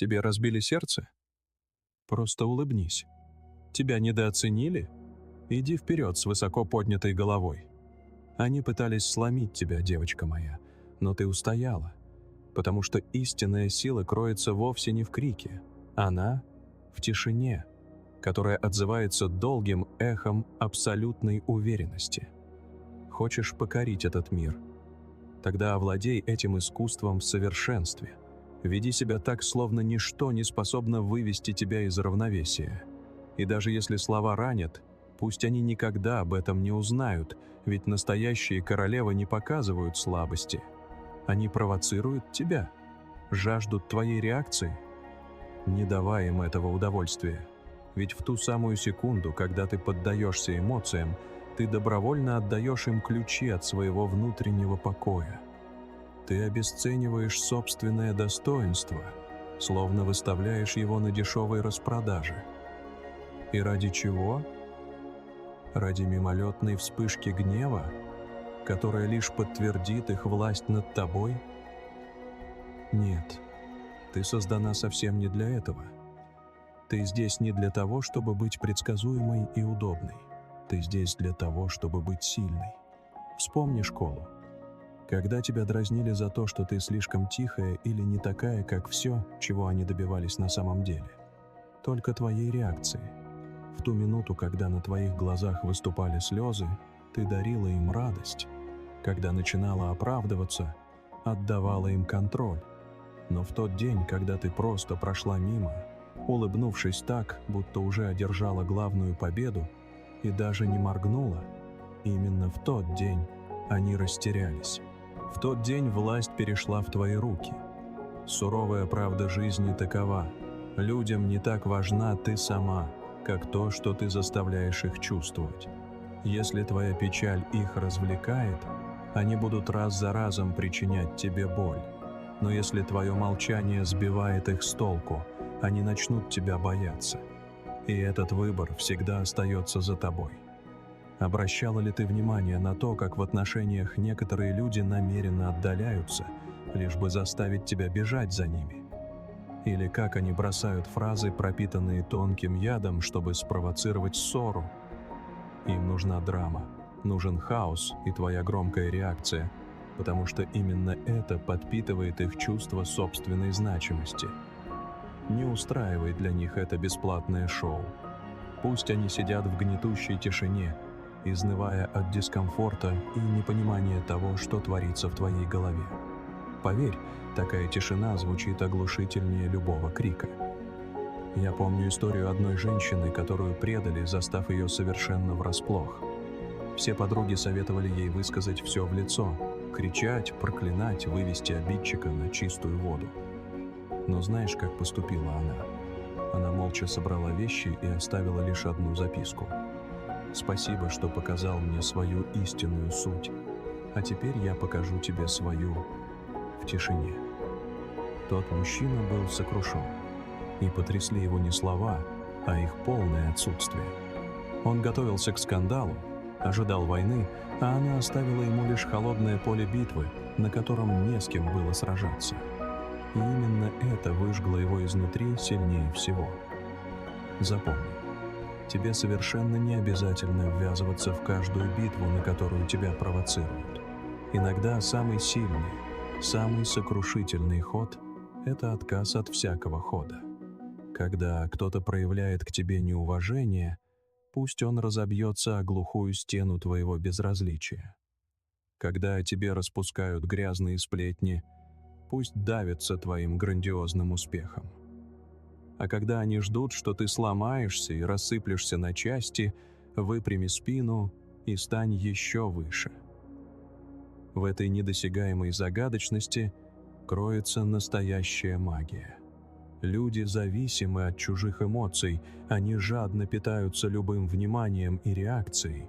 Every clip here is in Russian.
Тебе разбили сердце? Просто улыбнись. Тебя недооценили? Иди вперед с высоко поднятой головой. Они пытались сломить тебя, девочка моя, но ты устояла, потому что истинная сила кроется вовсе не в крике. Она в тишине, которая отзывается долгим эхом абсолютной уверенности. Хочешь покорить этот мир? Тогда овладей этим искусством в совершенстве. Веди себя так, словно ничто не способно вывести тебя из равновесия. И даже если слова ранят, пусть они никогда об этом не узнают, ведь настоящие королевы не показывают слабости. Они провоцируют тебя, жаждут твоей реакции. Не давай им этого удовольствия. Ведь в ту самую секунду, когда ты поддаешься эмоциям, ты добровольно отдаешь им ключи от своего внутреннего покоя. Ты обесцениваешь собственное достоинство, словно выставляешь его на дешевой распродаже. И ради чего? Ради мимолетной вспышки гнева, которая лишь подтвердит их власть над тобой? Нет, ты создана совсем не для этого. Ты здесь не для того, чтобы быть предсказуемой и удобной. Ты здесь для того, чтобы быть сильной. Вспомни школу. Когда тебя дразнили за то, что ты слишком тихая или не такая, как все, чего они добивались на самом деле. Только твоей реакции. В ту минуту, когда на твоих глазах выступали слезы, ты дарила им радость. Когда начинала оправдываться, отдавала им контроль. Но в тот день, когда ты просто прошла мимо, улыбнувшись так, будто уже одержала главную победу, и даже не моргнула, именно в тот день они растерялись. В тот день власть перешла в твои руки. Суровая правда жизни такова. Людям не так важна ты сама, как то, что ты заставляешь их чувствовать. Если твоя печаль их развлекает, они будут раз за разом причинять тебе боль. Но если твое молчание сбивает их с толку, они начнут тебя бояться. И этот выбор всегда остается за тобой. Обращала ли ты внимание на то, как в отношениях некоторые люди намеренно отдаляются, лишь бы заставить тебя бежать за ними? Или как они бросают фразы, пропитанные тонким ядом, чтобы спровоцировать ссору? Им нужна драма, нужен хаос и твоя громкая реакция, потому что именно это подпитывает их чувство собственной значимости. Не устраивай для них это бесплатное шоу. Пусть они сидят в гнетущей тишине, изнывая от дискомфорта и непонимания того, что творится в твоей голове. Поверь, такая тишина звучит оглушительнее любого крика. Я помню историю одной женщины, которую предали, застав ее совершенно врасплох. Все подруги советовали ей высказать все в лицо, кричать, проклинать, вывести обидчика на чистую воду. Но знаешь, как поступила она? Она молча собрала вещи и оставила лишь одну записку. «Спасибо, что показал мне свою истинную суть, а теперь я покажу тебе свою в тишине». Тот мужчина был сокрушен, и потрясли его не слова, а их полное отсутствие. Он готовился к скандалу, ожидал войны, а она оставила ему лишь холодное поле битвы, на котором не с кем было сражаться. И именно это выжгло его изнутри сильнее всего. Запомни, тебе совершенно не обязательно ввязываться в каждую битву, на которую тебя провоцируют. Иногда самый сильный, самый сокрушительный ход – это отказ от всякого хода. Когда кто-то проявляет к тебе неуважение, пусть он разобьется о глухую стену твоего безразличия. Когда о тебе распускают грязные сплетни, пусть давятся твоим грандиозным успехом. А когда они ждут, что ты сломаешься и рассыплешься на части, выпрями спину и стань еще выше. В этой недосягаемой загадочности кроется настоящая магия. Люди зависимы от чужих эмоций, они жадно питаются любым вниманием и реакцией.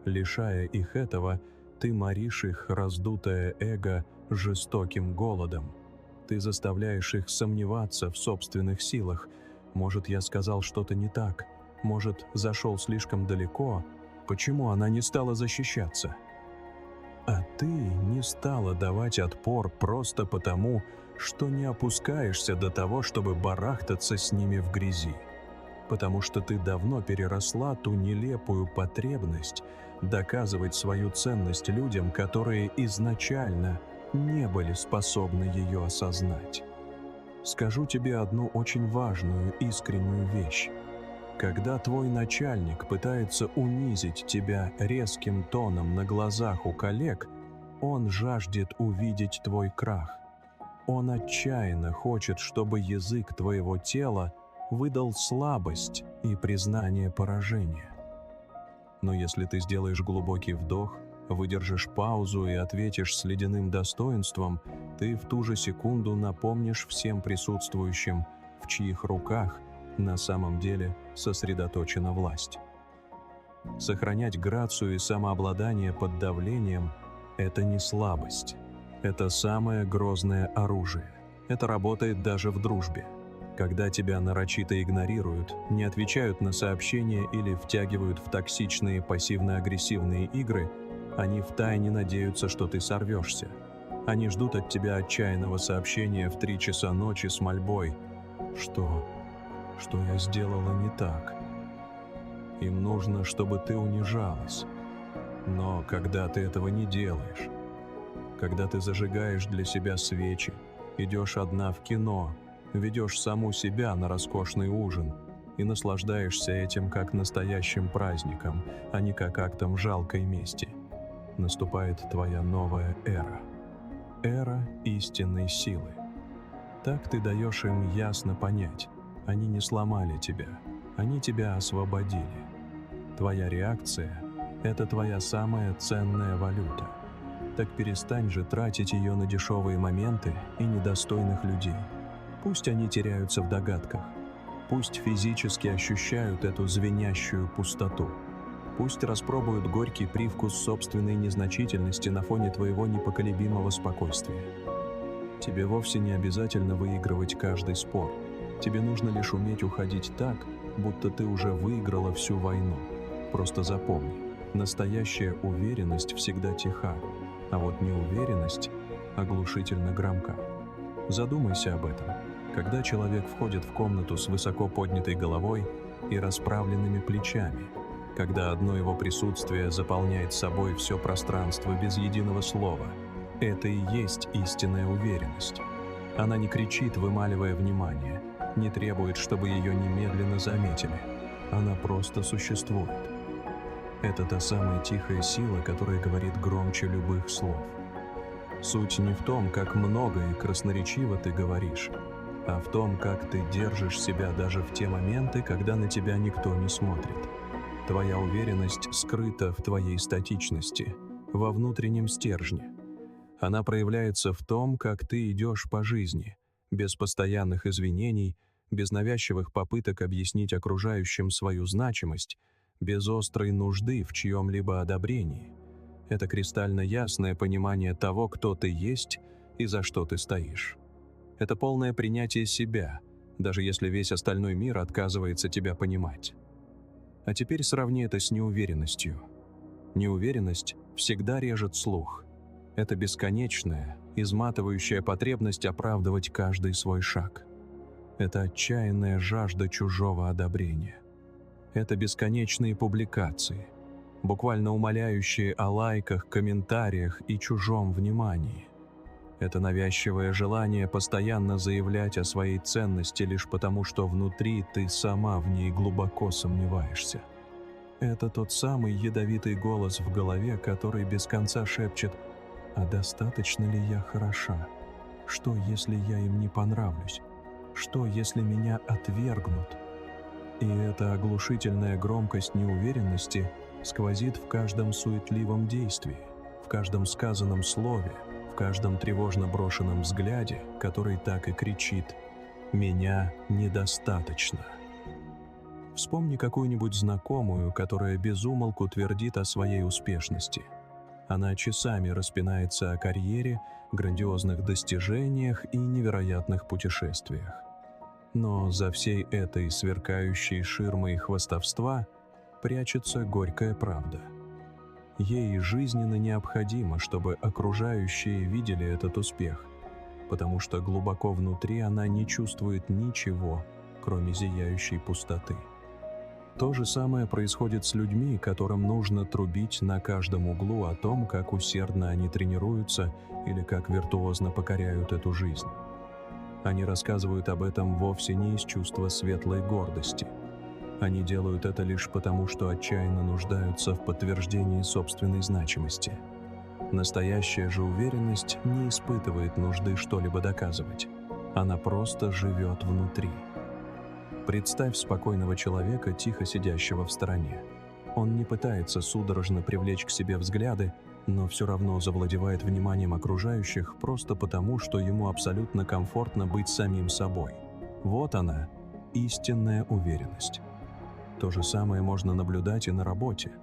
Лишая их этого, ты моришь их раздутое эго жестоким голодом. Ты заставляешь их сомневаться в собственных силах. Может, я сказал что-то не так? Может, зашел слишком далеко? Почему она не стала защищаться? А ты не стала давать отпор просто потому, что не опускаешься до того, чтобы барахтаться с ними в грязи, потому что ты давно переросла ту нелепую потребность доказывать свою ценность людям, которые изначально не были способны ее осознать. Скажу тебе одну очень важную, искреннюю вещь. Когда твой начальник пытается унизить тебя резким тоном на глазах у коллег, он жаждет увидеть твой крах. Он отчаянно хочет, чтобы язык твоего тела выдал слабость и признание поражения. Но если ты сделаешь глубокий вдох, выдержишь паузу и ответишь с ледяным достоинством, ты в ту же секунду напомнишь всем присутствующим, в чьих руках на самом деле сосредоточена власть. Сохранять грацию и самообладание под давлением – это не слабость. Это самое грозное оружие. Это работает даже в дружбе. Когда тебя нарочито игнорируют, не отвечают на сообщения или втягивают в токсичные пассивно-агрессивные игры, они втайне надеются, что ты сорвешься. Они ждут от тебя отчаянного сообщения в 3 часа ночи с мольбой: Что я сделала не так? Им нужно, чтобы ты унижалась. Но когда ты этого не делаешь, когда ты зажигаешь для себя свечи, идешь одна в кино, ведешь саму себя на роскошный ужин и наслаждаешься этим как настоящим праздником, а не как актом жалкой мести, наступает твоя новая эра. Эра истинной силы. Так ты даешь им ясно понять: они не сломали тебя, они тебя освободили. Твоя реакция – это твоя самая ценная валюта. Так перестань же тратить ее на дешевые моменты и недостойных людей. Пусть они теряются в догадках. Пусть физически ощущают эту звенящую пустоту. Пусть распробуют горький привкус собственной незначительности на фоне твоего непоколебимого спокойствия. Тебе вовсе не обязательно выигрывать каждый спор. Тебе нужно лишь уметь уходить так, будто ты уже выиграла всю войну. Просто запомни, настоящая уверенность всегда тиха, а вот неуверенность оглушительно громка. Задумайся об этом. Когда человек входит в комнату с высоко поднятой головой и расправленными плечами, когда одно его присутствие заполняет собой все пространство без единого слова, это и есть истинная уверенность. Она не кричит, вымаливая внимание, не требует, чтобы ее немедленно заметили. Она просто существует. Это та самая тихая сила, которая говорит громче любых слов. Суть не в том, как много и красноречиво ты говоришь, а в том, как ты держишь себя даже в те моменты, когда на тебя никто не смотрит. Твоя уверенность скрыта в твоей статичности, во внутреннем стержне. Она проявляется в том, как ты идешь по жизни, без постоянных извинений, без навязчивых попыток объяснить окружающим свою значимость, без острой нужды в чьем-либо одобрении. Это кристально ясное понимание того, кто ты есть и за что ты стоишь. Это полное принятие себя, даже если весь остальной мир отказывается тебя понимать. А теперь сравни это с неуверенностью. Неуверенность всегда режет слух. Это бесконечная, изматывающая потребность оправдывать каждый свой шаг. Это отчаянная жажда чужого одобрения. Это бесконечные публикации, буквально умоляющие о лайках, комментариях и чужом внимании. Это навязчивое желание постоянно заявлять о своей ценности лишь потому, что внутри ты сама в ней глубоко сомневаешься. Это тот самый ядовитый голос в голове, который без конца шепчет: «А достаточно ли я хороша? Что, если я им не понравлюсь? Что, если меня отвергнут?» И эта оглушительная громкость неуверенности сквозит в каждом суетливом действии, в каждом сказанном слове, в каждом тревожно брошенном взгляде, который так и кричит: «Меня недостаточно». Вспомни какую-нибудь знакомую, которая без умолку твердит о своей успешности. Она часами распинается о карьере, грандиозных достижениях и невероятных путешествиях. Но за всей этой сверкающей ширмой хвастовства прячется горькая правда. Ей жизненно необходимо, чтобы окружающие видели этот успех, потому что глубоко внутри она не чувствует ничего, кроме зияющей пустоты. То же самое происходит с людьми, которым нужно трубить на каждом углу о том, как усердно они тренируются или как виртуозно покоряют эту жизнь. Они рассказывают об этом вовсе не из чувства светлой гордости. Они делают это лишь потому, что отчаянно нуждаются в подтверждении собственной значимости. Настоящая же уверенность не испытывает нужды что-либо доказывать. Она просто живет внутри. Представь спокойного человека, тихо сидящего в стороне. Он не пытается судорожно привлечь к себе взгляды, но все равно завладевает вниманием окружающих просто потому, что ему абсолютно комфортно быть самим собой. Вот она, истинная уверенность. То же самое можно наблюдать и на работе.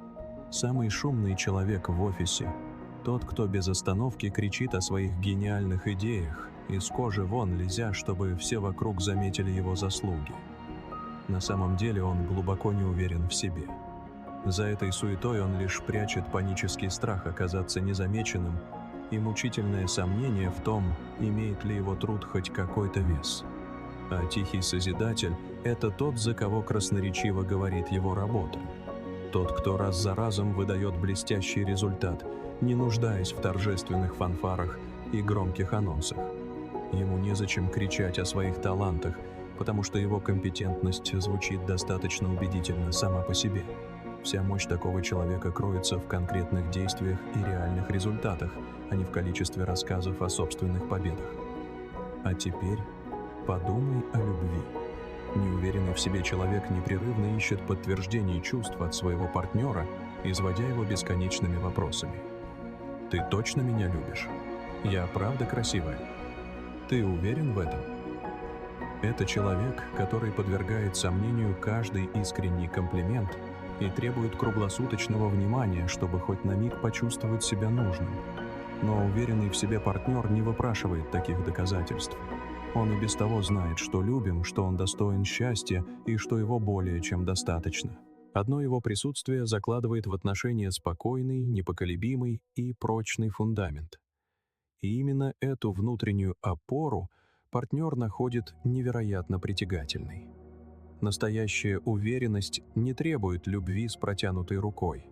Самый шумный человек в офисе – тот, кто без остановки кричит о своих гениальных идеях, из кожи вон лезя, чтобы все вокруг заметили его заслуги. На самом деле он глубоко не уверен в себе. За этой суетой он лишь прячет панический страх оказаться незамеченным и мучительное сомнение в том, имеет ли его труд хоть какой-то вес. А тихий созидатель – это тот, за кого красноречиво говорит его работа. Тот, кто раз за разом выдает блестящий результат, не нуждаясь в торжественных фанфарах и громких анонсах. Ему незачем кричать о своих талантах, потому что его компетентность звучит достаточно убедительно сама по себе. Вся мощь такого человека кроется в конкретных действиях и реальных результатах, а не в количестве рассказов о собственных победах. А теперь подумай о любви. Неуверенный в себе человек непрерывно ищет подтверждение чувств от своего партнера, изводя его бесконечными вопросами. «Ты точно меня любишь? Я правда красивая? Ты уверен в этом?» Это человек, который подвергает сомнению каждый искренний комплимент и требует круглосуточного внимания, чтобы хоть на миг почувствовать себя нужным. Но уверенный в себе партнер не выпрашивает таких доказательств. Он и без того знает, что любим, что он достоин счастья и что его более чем достаточно. Одно его присутствие закладывает в отношения спокойный, непоколебимый и прочный фундамент. И именно эту внутреннюю опору партнер находит невероятно притягательной. Настоящая уверенность не требует любви с протянутой рукой.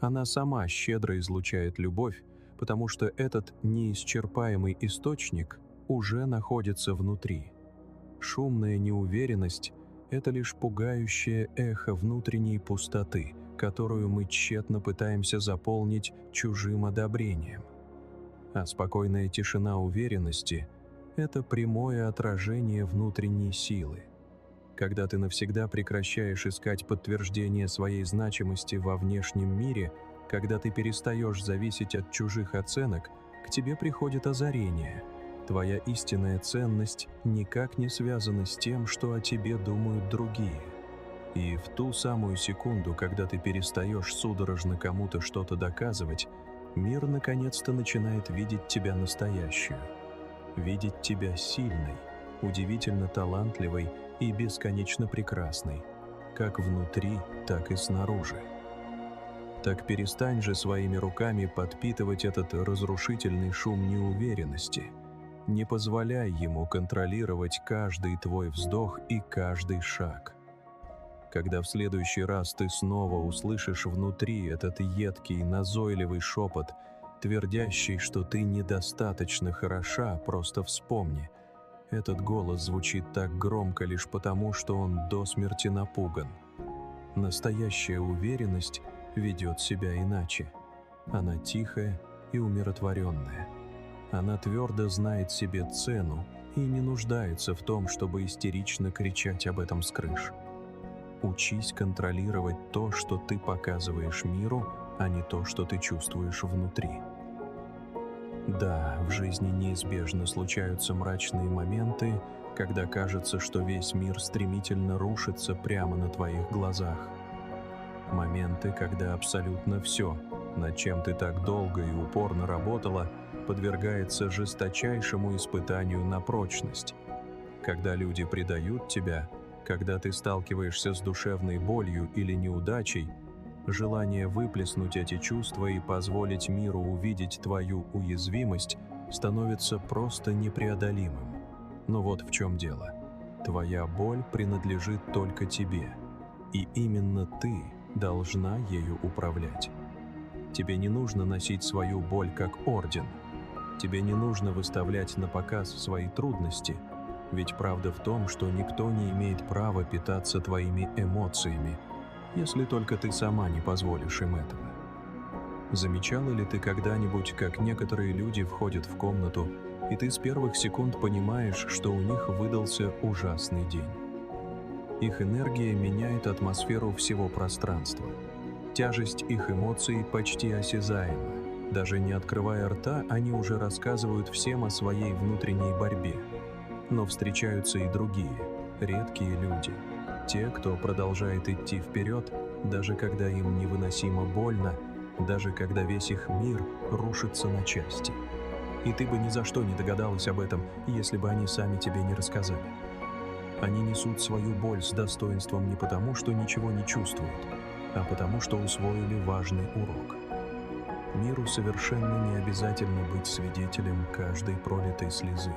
Она сама щедро излучает любовь, потому что этот неисчерпаемый источник уже находится внутри. Шумная неуверенность – это лишь пугающее эхо внутренней пустоты, которую мы тщетно пытаемся заполнить чужим одобрением. А спокойная тишина уверенности – это прямое отражение внутренней силы. Когда ты навсегда прекращаешь искать подтверждение своей значимости во внешнем мире, когда ты перестаешь зависеть от чужих оценок, к тебе приходит озарение. Твоя истинная ценность никак не связана с тем, что о тебе думают другие. И в ту самую секунду, когда ты перестаешь судорожно кому-то что-то доказывать, мир наконец-то начинает видеть тебя настоящую. Видеть тебя сильной, удивительно талантливой и бесконечно прекрасной, как внутри, так и снаружи. Так перестань же своими руками подпитывать этот разрушительный шум неуверенности. Не позволяй ему контролировать каждый твой вздох и каждый шаг. Когда в следующий раз ты снова услышишь внутри этот едкий, назойливый шепот, твердящий, что ты недостаточно хороша, просто вспомни. Этот голос звучит так громко лишь потому, что он до смерти напуган. Настоящая уверенность ведет себя иначе. Она тихая и умиротворенная. Она твердо знает себе цену и не нуждается в том, чтобы истерично кричать об этом с крыш. Учись контролировать то, что ты показываешь миру, а не то, что ты чувствуешь внутри. Да, в жизни неизбежно случаются мрачные моменты, когда кажется, что весь мир стремительно рушится прямо на твоих глазах. Моменты, когда абсолютно все, над чем ты так долго и упорно работала, подвергается жесточайшему испытанию на прочность. Когда люди предают тебя, когда ты сталкиваешься с душевной болью или неудачей, желание выплеснуть эти чувства и позволить миру увидеть твою уязвимость становится просто непреодолимым. Но вот в чем дело. Твоя боль принадлежит только тебе, и именно ты должна ею управлять. Тебе не нужно носить свою боль как орден. Тебе не нужно выставлять на показ свои трудности, ведь правда в том, что никто не имеет права питаться твоими эмоциями, если только ты сама не позволишь им этого. Замечала ли ты когда-нибудь, как некоторые люди входят в комнату, и ты с первых секунд понимаешь, что у них выдался ужасный день? Их энергия меняет атмосферу всего пространства. Тяжесть их эмоций почти осязаема. Даже не открывая рта, они уже рассказывают всем о своей внутренней борьбе. Но встречаются и другие, редкие люди. Те, кто продолжает идти вперед, даже когда им невыносимо больно, даже когда весь их мир рушится на части. И ты бы ни за что не догадалась об этом, если бы они сами тебе не рассказали. Они несут свою боль с достоинством не потому, что ничего не чувствуют, а потому, что усвоили важный урок. Миру совершенно не обязательно быть свидетелем каждой пролитой слезы.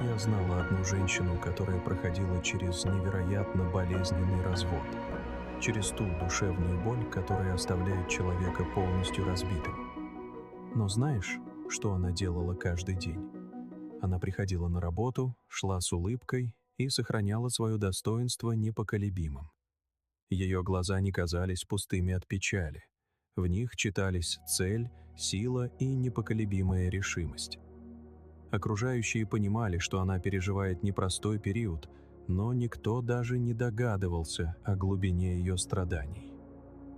Я знала одну женщину, которая проходила через невероятно болезненный развод, через ту душевную боль, которая оставляет человека полностью разбитым. Но знаешь, что она делала каждый день? Она приходила на работу, шла с улыбкой и сохраняла свое достоинство непоколебимым. Ее глаза не казались пустыми от печали. В них читались цель, сила и непоколебимая решимость. Окружающие понимали, что она переживает непростой период, но никто даже не догадывался о глубине ее страданий.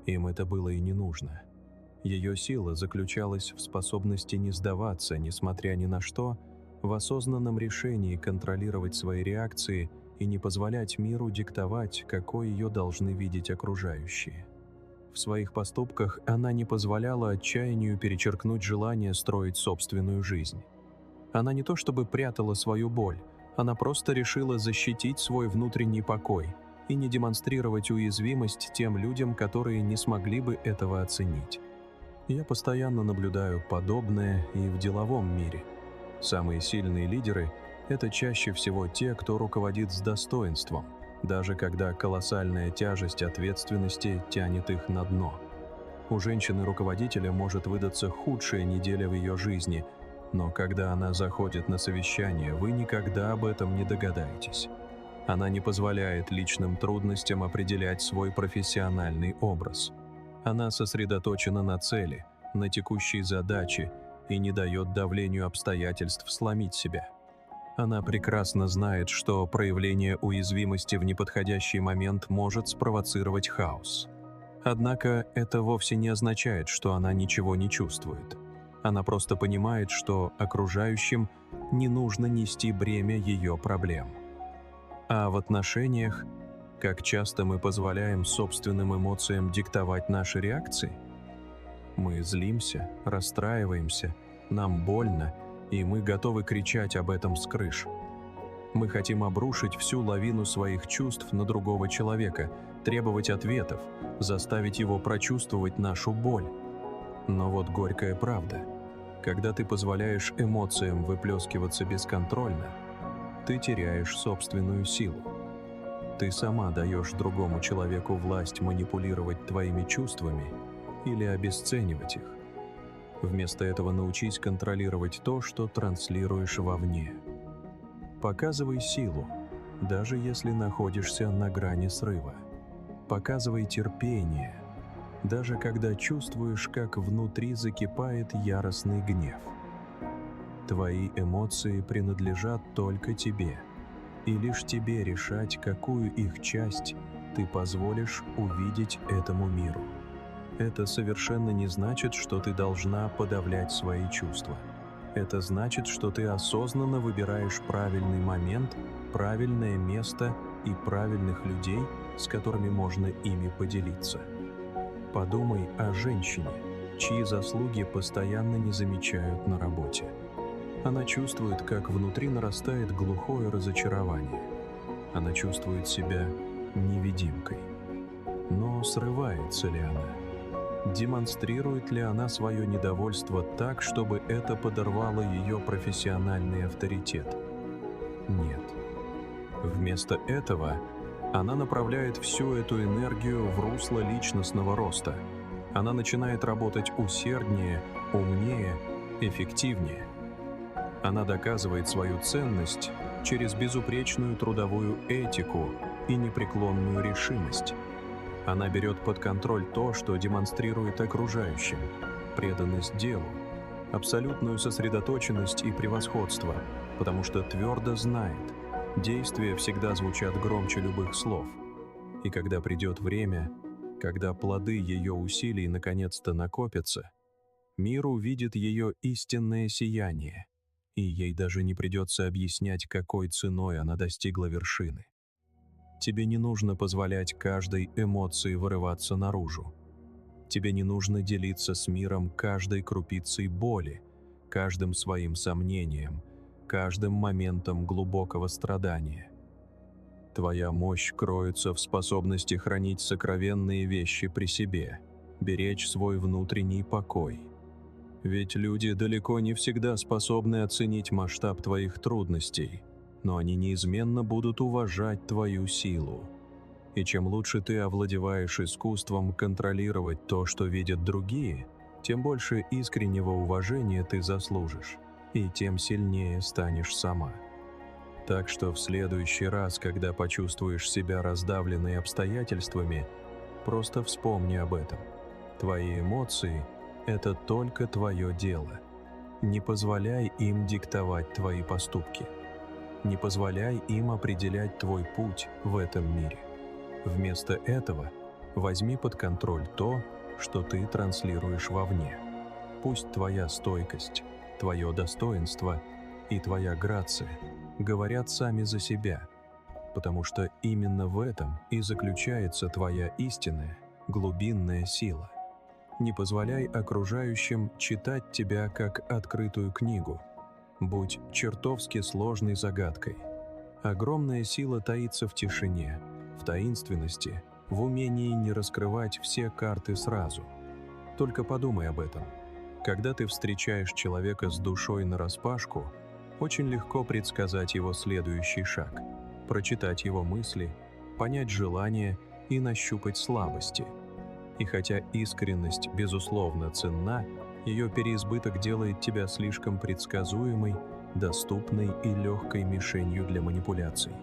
Им это было и не нужно. Ее сила заключалась в способности не сдаваться, несмотря ни на что, в осознанном решении контролировать свои реакции и не позволять миру диктовать, какой ее должны видеть окружающие. В своих поступках она не позволяла отчаянию перечеркнуть желание строить собственную жизнь. Она не то чтобы прятала свою боль, она просто решила защитить свой внутренний покой и не демонстрировать уязвимость тем людям, которые не смогли бы этого оценить. Я постоянно наблюдаю подобное и в деловом мире. Самые сильные лидеры – это чаще всего те, кто руководит с достоинством, даже когда колоссальная тяжесть ответственности тянет их на дно. У женщины-руководителя может выдаться худшая неделя в ее жизни, но когда она заходит на совещание, вы никогда об этом не догадаетесь. Она не позволяет личным трудностям определять свой профессиональный образ. Она сосредоточена на цели, на текущей задаче и не дает давлению обстоятельств сломить себя. Она прекрасно знает, что проявление уязвимости в неподходящий момент может спровоцировать хаос. Однако это вовсе не означает, что она ничего не чувствует. Она просто понимает, что окружающим не нужно нести бремя ее проблем. А в отношениях, как часто мы позволяем собственным эмоциям диктовать наши реакции? Мы злимся, расстраиваемся, нам больно, и мы готовы кричать об этом с крыш. Мы хотим обрушить всю лавину своих чувств на другого человека, требовать ответов, заставить его прочувствовать нашу боль. Но вот горькая правда. Когда ты позволяешь эмоциям выплескиваться бесконтрольно, ты теряешь собственную силу. Ты сама даешь другому человеку власть манипулировать твоими чувствами или обесценивать их. Вместо этого научись контролировать то, что транслируешь вовне. Показывай силу, даже если находишься на грани срыва. Показывай терпение, даже когда чувствуешь, как внутри закипает яростный гнев. Твои эмоции принадлежат только тебе, и лишь тебе решать, какую их часть ты позволишь увидеть этому миру. Это совершенно не значит, что ты должна подавлять свои чувства. Это значит, что ты осознанно выбираешь правильный момент, правильное место и правильных людей, с которыми можно ими поделиться. Подумай о женщине, чьи заслуги постоянно не замечают на работе. Она чувствует, как внутри нарастает глухое разочарование. Она чувствует себя невидимкой. Но срывается ли она? демонстрирует ли она свое недовольство так, чтобы это подорвало ее профессиональный авторитет? Нет. Вместо этого она направляет всю эту энергию в русло личностного роста. Она начинает работать усерднее, умнее, эффективнее. Она доказывает свою ценность через безупречную трудовую этику и непреклонную решимость. Она берет под контроль то, что демонстрирует окружающим: преданность делу, абсолютную сосредоточенность и превосходство, потому что твердо знает, действия всегда звучат громче любых слов. И когда придет время, когда плоды ее усилий наконец-то накопятся, мир увидит ее истинное сияние, и ей даже не придется объяснять, какой ценой она достигла вершины. Тебе не нужно позволять каждой эмоции вырываться наружу. Тебе не нужно делиться с миром каждой крупицей боли, каждым своим сомнением, каждым моментом глубокого страдания. Твоя мощь кроется в способности хранить сокровенные вещи при себе, беречь свой внутренний покой. Ведь люди далеко не всегда способны оценить масштаб твоих трудностей, но они неизменно будут уважать твою силу. И чем лучше ты овладеваешь искусством контролировать то, что видят другие, тем больше искреннего уважения ты заслужишь, и тем сильнее станешь сама. Так что в следующий раз, когда почувствуешь себя раздавленной обстоятельствами, просто вспомни об этом. Твои эмоции – это только твое дело. Не позволяй им диктовать твои поступки. Не позволяй им определять твой путь в этом мире. Вместо этого возьми под контроль то, что ты транслируешь вовне. Пусть твоя стойкость, твое достоинство и твоя грация говорят сами за себя, потому что именно в этом и заключается твоя истинная, глубинная сила. Не позволяй окружающим читать тебя как открытую книгу. Будь чертовски сложной загадкой. Огромная сила таится в тишине, в таинственности, в умении не раскрывать все карты сразу. Только подумай об этом. Когда ты встречаешь человека с душой нараспашку, очень легко предсказать его следующий шаг, прочитать его мысли, понять желания и нащупать слабости. И хотя искренность, безусловно, ценна, ее переизбыток делает тебя слишком предсказуемой, доступной и легкой мишенью для манипуляций.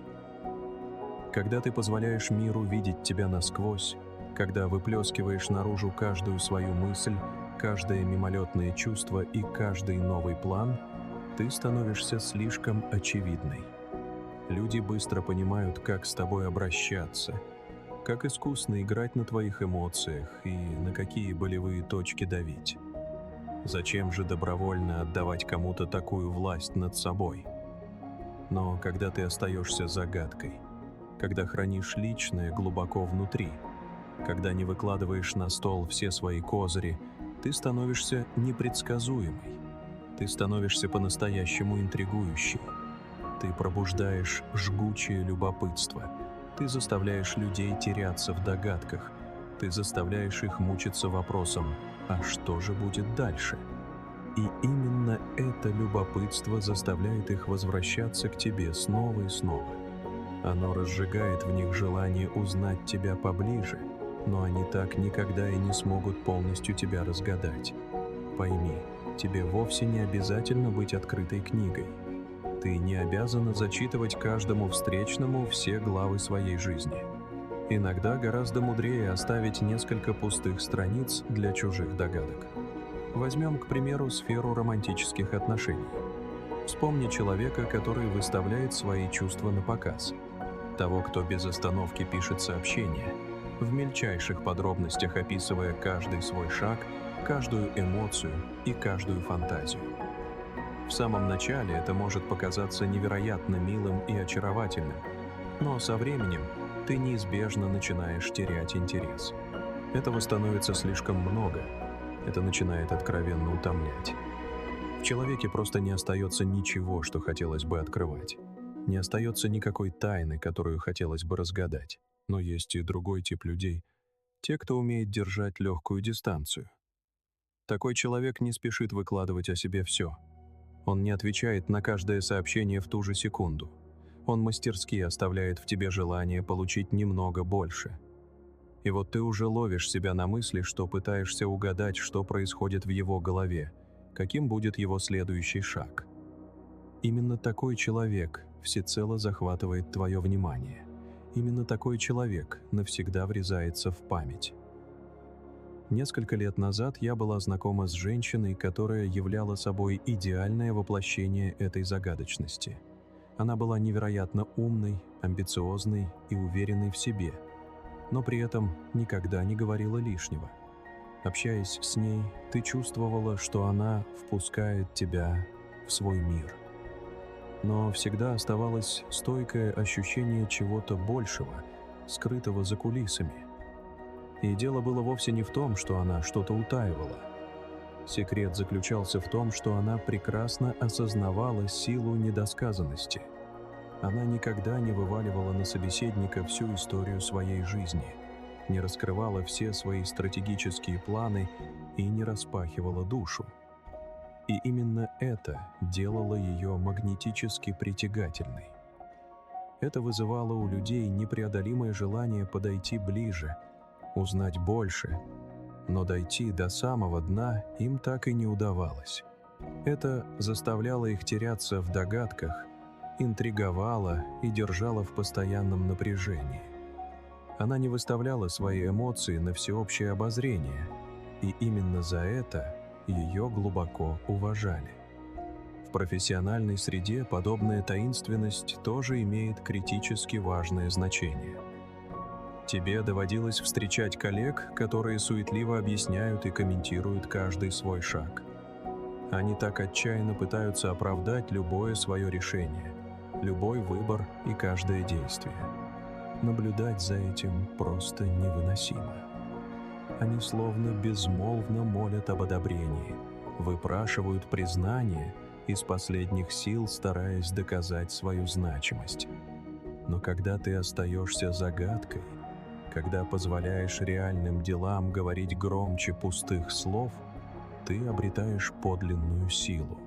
Когда ты позволяешь миру видеть тебя насквозь, когда выплескиваешь наружу каждую свою мысль, каждое мимолетное чувство и каждый новый план, ты становишься слишком очевидной. Люди быстро понимают, как с тобой обращаться, как искусно играть на твоих эмоциях и на какие болевые точки давить. Зачем же добровольно отдавать кому-то такую власть над собой? Но когда ты остаешься загадкой, когда хранишь личное глубоко внутри, когда не выкладываешь на стол все свои козыри, ты становишься непредсказуемой. Ты становишься по-настоящему интригующей. Ты пробуждаешь жгучее любопытство. Ты заставляешь людей теряться в догадках. Ты заставляешь их мучиться вопросом: а что же будет дальше? И именно это любопытство заставляет их возвращаться к тебе снова и снова. Оно разжигает в них желание узнать тебя поближе, но они так никогда и не смогут полностью тебя разгадать. Пойми, тебе вовсе не обязательно быть открытой книгой. Ты не обязана зачитывать каждому встречному все главы своей жизни. Иногда гораздо мудрее оставить несколько пустых страниц для чужих догадок. Возьмем, к примеру, сферу романтических отношений. Вспомни человека, который выставляет свои чувства на показ. Того, кто без остановки пишет сообщения, в мельчайших подробностях описывая каждый свой шаг, каждую эмоцию и каждую фантазию. В самом начале это может показаться невероятно милым и очаровательным, но со временем ты неизбежно начинаешь терять интерес. Этого становится слишком много, это начинает откровенно утомлять. В человеке просто не остается ничего, что хотелось бы открывать. Не остается никакой тайны, которую хотелось бы разгадать. Но есть и другой тип людей, Те, кто умеет держать легкую дистанцию. Такой человек не спешит выкладывать о себе все. Он не отвечает на каждое сообщение в ту же секунду. Он мастерски оставляет в тебе желание получить немного больше. И вот ты уже ловишь себя на мысли, что пытаешься угадать, что происходит в его голове, каким будет его следующий шаг. Именно такой человек всецело захватывает твое внимание. Именно такой человек навсегда врезается в память. Несколько лет назад я была знакома с женщиной, которая являла собой идеальное воплощение этой загадочности. Она была невероятно умной, амбициозной и уверенной в себе, но при этом никогда не говорила лишнего. Общаясь с ней, ты чувствовала, что она впускает тебя в свой мир. Но всегда оставалось стойкое ощущение чего-то большего, скрытого за кулисами. И дело было вовсе не в том, что она что-то утаивала. Секрет заключался в том, что она прекрасно осознавала силу недосказанности. Она никогда не вываливала на собеседника всю историю своей жизни, не раскрывала все свои стратегические планы и не распахивала душу. И именно это делало ее магнетически притягательной. Это вызывало у людей непреодолимое желание подойти ближе, узнать больше, но дойти до самого дна им так и не удавалось. Это заставляло их теряться в догадках, интриговало и держало в постоянном напряжении. Она не выставляла свои эмоции на всеобщее обозрение, и именно за это ее глубоко уважали. В профессиональной среде подобная таинственность тоже имеет критически важное значение. Тебе доводилось встречать коллег, которые суетливо объясняют и комментируют каждый свой шаг. Они так отчаянно пытаются оправдать любое свое решение, любой выбор и каждое действие. Наблюдать за этим просто невыносимо. Они словно безмолвно молят об одобрении, выпрашивают признание, из последних сил стараясь доказать свою значимость. Но когда ты остаешься загадкой, когда позволяешь реальным делам говорить громче пустых слов, ты обретаешь подлинную силу.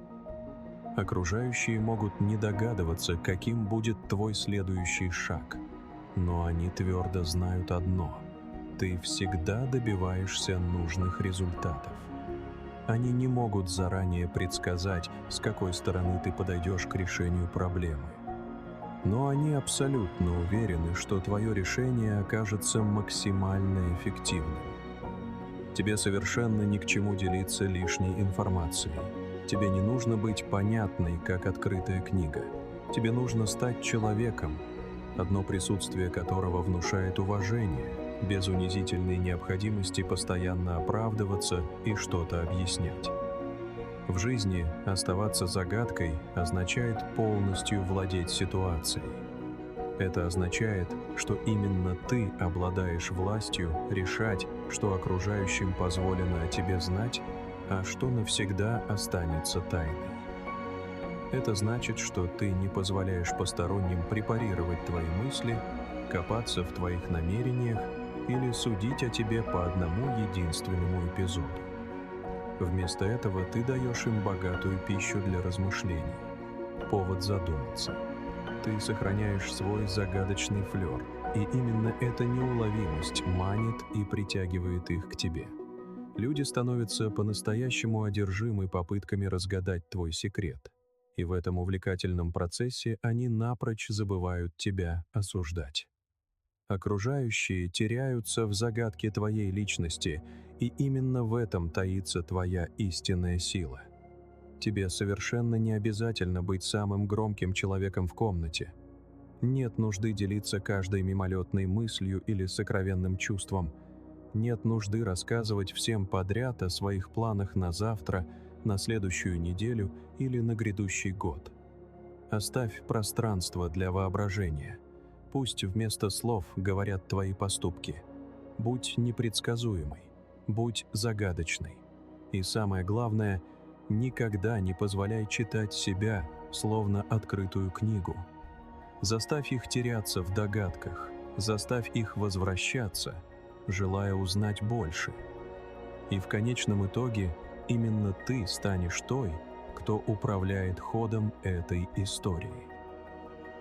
Окружающие могут не догадываться, каким будет твой следующий шаг, но они твердо знают одно – ты всегда добиваешься нужных результатов. Они не могут заранее предсказать, с какой стороны ты подойдешь к решению проблемы. Но они абсолютно уверены, что твое решение окажется максимально эффективным. Тебе совершенно ни к чему делиться лишней информацией. Тебе не нужно быть понятной, как открытая книга. Тебе нужно стать человеком, одно присутствие которого внушает уважение, без унизительной необходимости постоянно оправдываться и что-то объяснять. В жизни оставаться загадкой означает полностью владеть ситуацией. Это означает, что именно ты обладаешь властью решать, что окружающим позволено о тебе знать, а что навсегда останется тайной. Это значит, что ты не позволяешь посторонним препарировать твои мысли, копаться в твоих намерениях или судить о тебе по одному единственному эпизоду. Вместо этого ты даешь им богатую пищу для размышлений, повод задуматься. Ты сохраняешь свой загадочный флер, и именно эта неуловимость манит и притягивает их к тебе. Люди становятся по-настоящему одержимы попытками разгадать твой секрет, и в этом увлекательном процессе они напрочь забывают тебя осуждать. Окружающие теряются в загадке твоей личности, и именно в этом таится твоя истинная сила. Тебе совершенно не обязательно быть самым громким человеком в комнате. Нет нужды делиться каждой мимолетной мыслью или сокровенным чувством. Нет нужды рассказывать всем подряд о своих планах на завтра, на следующую неделю или на грядущий год. Оставь пространство для воображения. Пусть вместо слов говорят твои поступки. Будь непредсказуемой, будь загадочной. И самое главное, никогда не позволяй читать себя, словно открытую книгу. Заставь их теряться в догадках, заставь их возвращаться, желая узнать больше. И в конечном итоге именно ты станешь той, кто управляет ходом этой истории.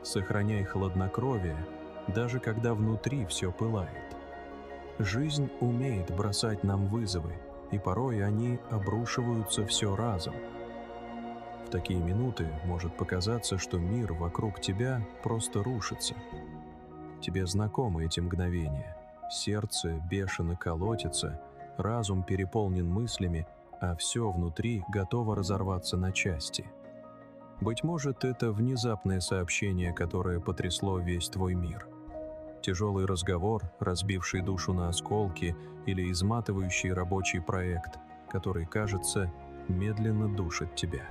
Сохраняй хладнокровие, даже когда внутри все пылает. Жизнь умеет бросать нам вызовы, и порой они обрушиваются все разом. В такие минуты может показаться, что мир вокруг тебя просто рушится. Тебе знакомы эти мгновения. Сердце бешено колотится, разум переполнен мыслями, а все внутри готово разорваться на части. Быть может, это внезапное сообщение, которое потрясло весь твой мир. Тяжелый разговор, разбивший душу на осколки, или изматывающий рабочий проект, который, кажется, медленно душит тебя.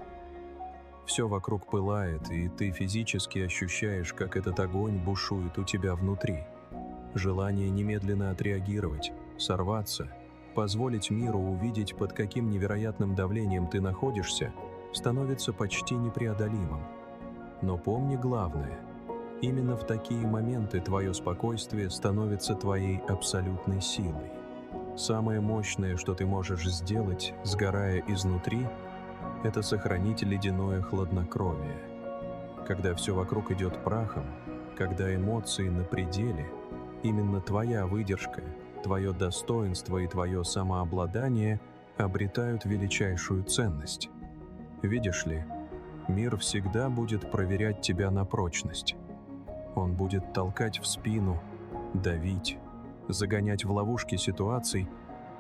Все вокруг пылает, и ты физически ощущаешь, как этот огонь бушует у тебя внутри. Желание немедленно отреагировать, сорваться, позволить миру увидеть, под каким невероятным давлением ты находишься, становится почти непреодолимым. Но помни главное. Именно в такие моменты твое спокойствие становится твоей абсолютной силой. Самое мощное, что ты можешь сделать, сгорая изнутри, это сохранить ледяное хладнокровие. Когда все вокруг идет прахом, когда эмоции на пределе, именно твоя выдержка, твое достоинство и твое самообладание обретают величайшую ценность. Видишь ли, мир всегда будет проверять тебя на прочность. Он будет толкать в спину, давить, загонять в ловушки ситуаций,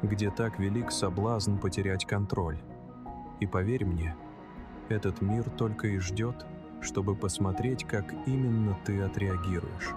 где так велик соблазн потерять контроль. И поверь мне, этот мир только и ждет, чтобы посмотреть, как именно ты отреагируешь.